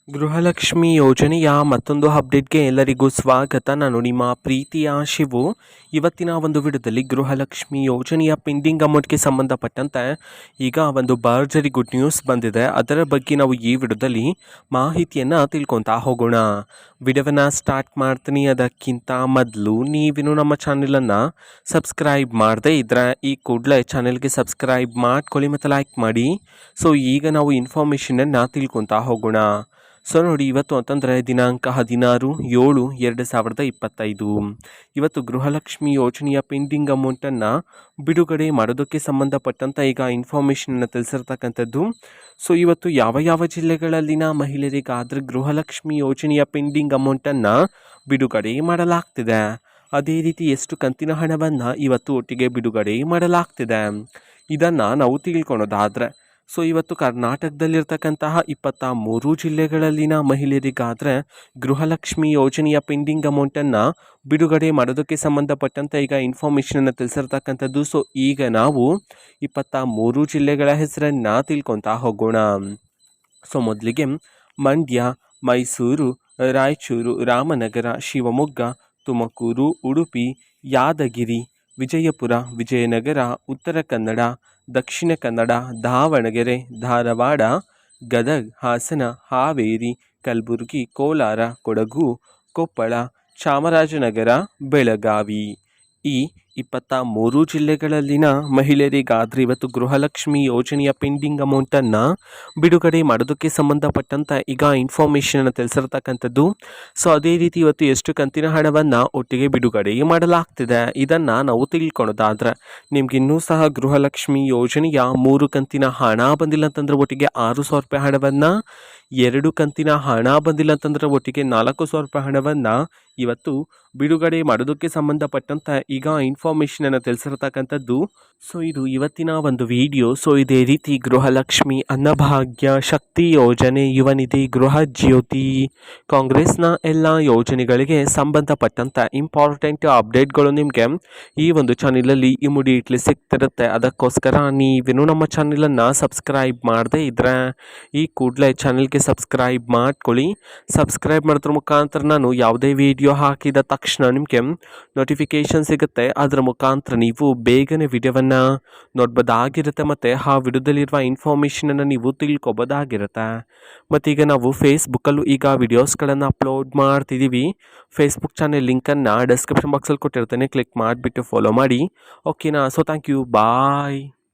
ಗೃಹಲಕ್ಷ್ಮಿ ಯೋಜನೆಯ ಮತ್ತೊಂದು ಅಪ್ಡೇಟ್ಗೆ ಎಲ್ಲರಿಗೂ ಸ್ವಾಗತ. ನಾನು ನಿಮ್ಮ ಪ್ರೀತಿಯ ಶಿವು. ಇವತ್ತಿನ ಒಂದು ವಿಡಿಯೋದಲ್ಲಿ ಗೃಹಲಕ್ಷ್ಮಿ ಯೋಜನೆಯ ಪೆಂಡಿಂಗ್ ಅಮೌಂಟ್ಗೆ ಸಂಬಂಧಪಟ್ಟಂತೆ ಈಗ ಒಂದು ಭರ್ಜರಿ ಗುಡ್ ನ್ಯೂಸ್ ಬಂದಿದೆ. ಅದರ ಬಗ್ಗೆ ನಾವು ಈ ವಿಡಿಯೋದಲ್ಲಿ ಮಾಹಿತಿಯನ್ನು ತಿಳ್ಕೊತಾ ಹೋಗೋಣ. ವಿಡಿಯೋವನ್ನು ಸ್ಟಾರ್ಟ್ ಮಾಡ್ತೀನಿ. ಅದಕ್ಕಿಂತ ಮೊದಲು ನೀವಿನ್ನು ನಮ್ಮ ಚಾನೆಲನ್ನು ಸಬ್ಸ್ಕ್ರೈಬ್ ಮಾಡದೇ ಇದ್ದರೆ ಈ ಕೂಡಲೇ ಚಾನೆಲ್ಗೆ ಸಬ್ಸ್ಕ್ರೈಬ್ ಮಾಡ್ಕೊಳ್ಳಿ ಮತ್ತು ಲೈಕ್ ಮಾಡಿ. ಸೊ ಈಗ ನಾವು ಇನ್ಫಾರ್ಮೇಷನನ್ನು ತಿಳ್ಕೊತಾ ಹೋಗೋಣ. ಸೊ ನೋಡಿ, ಇವತ್ತು ಅಂತಂದರೆ ದಿನಾಂಕ 16/7/2025. ಇವತ್ತು ಗೃಹಲಕ್ಷ್ಮಿ ಯೋಜನೆಯ ಪೆಂಡಿಂಗ್ ಅಮೌಂಟನ್ನು ಬಿಡುಗಡೆ ಮಾಡೋದಕ್ಕೆ ಸಂಬಂಧಪಟ್ಟಂಥ ಈಗ ಇನ್ಫಾರ್ಮೇಷನನ್ನು ತಿಳಿಸಿರ್ತಕ್ಕಂಥದ್ದು. ಸೊ ಇವತ್ತು ಯಾವ ಯಾವ ಜಿಲ್ಲೆಗಳಲ್ಲಿನ ಮಹಿಳೆಯರಿಗಾದರೆ ಗೃಹಲಕ್ಷ್ಮಿ ಯೋಜನೆಯ ಪೆಂಡಿಂಗ್ ಅಮೌಂಟನ್ನು ಬಿಡುಗಡೆ ಮಾಡಲಾಗ್ತಿದೆ, ಅದೇ ರೀತಿ ಎಷ್ಟು ಕಂತಿನ ಹಣವನ್ನು ಇವತ್ತು ಒಟ್ಟಿಗೆ ಬಿಡುಗಡೆ ಮಾಡಲಾಗ್ತಿದೆ, ಇದನ್ನು ನಾವು ತಿಳ್ಕೊಳೋದಾದರೆ ಸೊ ಇವತ್ತು ಕರ್ನಾಟಕದಲ್ಲಿರ್ತಕ್ಕಂತಹ 23 ಜಿಲ್ಲೆಗಳಲ್ಲಿನ ಮಹಿಳೆಯರಿಗಾದರೆ ಗೃಹಲಕ್ಷ್ಮಿ ಯೋಜನೆಯ ಪೆಂಡಿಂಗ್ ಅಮೌಂಟನ್ನು ಬಿಡುಗಡೆ ಮಾಡೋದಕ್ಕೆ ಸಂಬಂಧಪಟ್ಟಂತೆ ಈಗ ಇನ್ಫಾರ್ಮೇಷನನ್ನು ತಿಳಿಸಿರ್ತಕ್ಕಂಥದ್ದು. ಸೊ ಈಗ ನಾವು 23 ಜಿಲ್ಲೆಗಳ ಹೆಸರನ್ನು ತಿಳ್ಕೊತಾ ಹೋಗೋಣ. ಸೊ ಮೊದಲಿಗೆ ಮಂಡ್ಯ, ಮೈಸೂರು, ರಾಯಚೂರು, ರಾಮನಗರ, ಶಿವಮೊಗ್ಗ, ತುಮಕೂರು, ಉಡುಪಿ, ಯಾದಗಿರಿ, ವಿಜಯಪುರ, ವಿಜಯನಗರ, ಉತ್ತರ ಕನ್ನಡ, ದಕ್ಷಿಣ ಕನ್ನಡ, ದಾವಣಗೆರೆ, ಧಾರವಾಡ, ಗದಗ, ಹಾಸನ, ಹಾವೇರಿ, ಕಲಬುರಗಿ, ಕೋಲಾರ, ಕೊಡಗು, ಕೊಪ್ಪಳ, ಚಾಮರಾಜನಗರ, ಬೆಳಗಾವಿ. ಈ 23 ಜಿಲ್ಲೆಗಳಲ್ಲಿನ ಮಹಿಳೆಯರಿಗಾದರೆ ಇವತ್ತು ಗೃಹಲಕ್ಷ್ಮಿ ಯೋಜನೆಯ ಪೆಂಡಿಂಗ್ ಅಮೌಂಟನ್ನು ಬಿಡುಗಡೆ ಮಾಡೋದಕ್ಕೆ ಸಂಬಂಧಪಟ್ಟಂಥ ಈಗ ಇನ್ಫಾರ್ಮೇಷನನ್ನು ತಿಳಿಸಿರ್ತಕ್ಕಂಥದ್ದು. ಸೊ ಅದೇ ರೀತಿ ಇವತ್ತು ಎಷ್ಟು ಕಂತಿನ ಹಣವನ್ನು ಒಟ್ಟಿಗೆ ಬಿಡುಗಡೆ ಮಾಡಲಾಗ್ತಿದೆ ಇದನ್ನು ನಾವು ತಿಳ್ಕೊಳೋದಾದರೆ, ನಿಮ್ಗೆ ಇನ್ನೂ ಸಹ ಗೃಹಲಕ್ಷ್ಮಿ ಯೋಜನೆಯ 3 ಕಂತಿನ ಹಣ ಬಂದಿಲ್ಲ ಅಂತಂದರೆ ಒಟ್ಟಿಗೆ 6,000 ರೂಪಾಯಿ ಹಣವನ್ನು, 2 ಕಂತಿನ ಹಣ ಬಂದಿಲ್ಲ ಅಂತಂದರೆ ಒಟ್ಟಿಗೆ 4,000 ರೂಪಾಯಿ ಹಣವನ್ನು ಇವತ್ತು ಬಿಡುಗಡೆ ಮಾಡೋದಕ್ಕೆ ಸಂಬಂಧಪಟ್ಟಂಥ ಈಗ ಇನ್ಫಾರ್ಮೇಷನನ್ನು ತಿಳಿಸಿರ್ತಕ್ಕಂಥದ್ದು. ಸೊ ಇದು ಇವತ್ತಿನ ಒಂದು ವಿಡಿಯೋ. ಸೊ ಇದೇ ರೀತಿ ಗೃಹಲಕ್ಷ್ಮಿ, ಅನ್ನಭಾಗ್ಯ, ಶಕ್ತಿ ಯೋಜನೆ, ಯುವ ನಿಧಿ, ಗೃಹ ಜ್ಯೋತಿ, ಕಾಂಗ್ರೆಸ್ನ ಎಲ್ಲ ಯೋಜನೆಗಳಿಗೆ ಸಂಬಂಧಪಟ್ಟಂಥ ಇಂಪಾರ್ಟೆಂಟ್ ಅಪ್ಡೇಟ್ಗಳು ನಿಮಗೆ ಈ ಒಂದು ಚಾನಲಲ್ಲಿ ಇಮಿಡಿಯೇಟ್ಲಿ ಸಿಗ್ತಿರುತ್ತೆ. ಅದಕ್ಕೋಸ್ಕರ ನೀವೇನು ನಮ್ಮ ಚಾನಲನ್ನು ಸಬ್ಸ್ಕ್ರೈಬ್ ಮಾಡದೇ ಇದ್ದರೆ ಈ ಕೂಡಲೇ ಚಾನಲ್ಗೆ ಸಬ್ಸ್ಕ್ರೈಬ್ ಮಾಡ್ಕೊಳ್ಳಿ. ಸಬ್ಸ್ಕ್ರೈಬ್ ಮಾಡೋದ್ರ ಮುಖಾಂತರ ನಾನು ಯಾವುದೇ ವಿಡಿಯೋ ಹಾಕಿದ ತಕ್ಷಣ ನಿಮಗೆ ನೋಟಿಫಿಕೇಷನ್ ಸಿಗುತ್ತೆ. ಅದರ ಮುಖಾಂತರ ನೀವು ಬೇಗನೆ ವಿಡಿಯೋವನ್ನು ನೋಡ್ಬೋದಾಗಿರುತ್ತೆ ಮತ್ತು ಆ ವಿಡಿಯೋದಲ್ಲಿರುವ ಇನ್ಫಾರ್ಮೇಷನನ್ನು ನೀವು ತಿಳ್ಕೊಬೋದಾಗಿರುತ್ತೆ. ಮತ್ತೀಗ ನಾವು ಫೇಸ್ಬುಕ್ಕಲ್ಲೂ ಈಗ ವಿಡಿಯೋಸ್ಗಳನ್ನು ಅಪ್ಲೋಡ್ ಮಾಡ್ತಿದ್ದೀವಿ. ಫೇಸ್ಬುಕ್ ಚಾನೆಲ್ ಲಿಂಕನ್ನು ಡಿಸ್ಕ್ರಿಪ್ಷನ್ ಬಾಕ್ಸಲ್ಲಿ ಕೊಟ್ಟಿರ್ತೇನೆ, ಕ್ಲಿಕ್ ಮಾಡಿಬಿಟ್ಟು ಫಾಲೋ ಮಾಡಿ. ಓಕೆನಾ? So thank you, bye.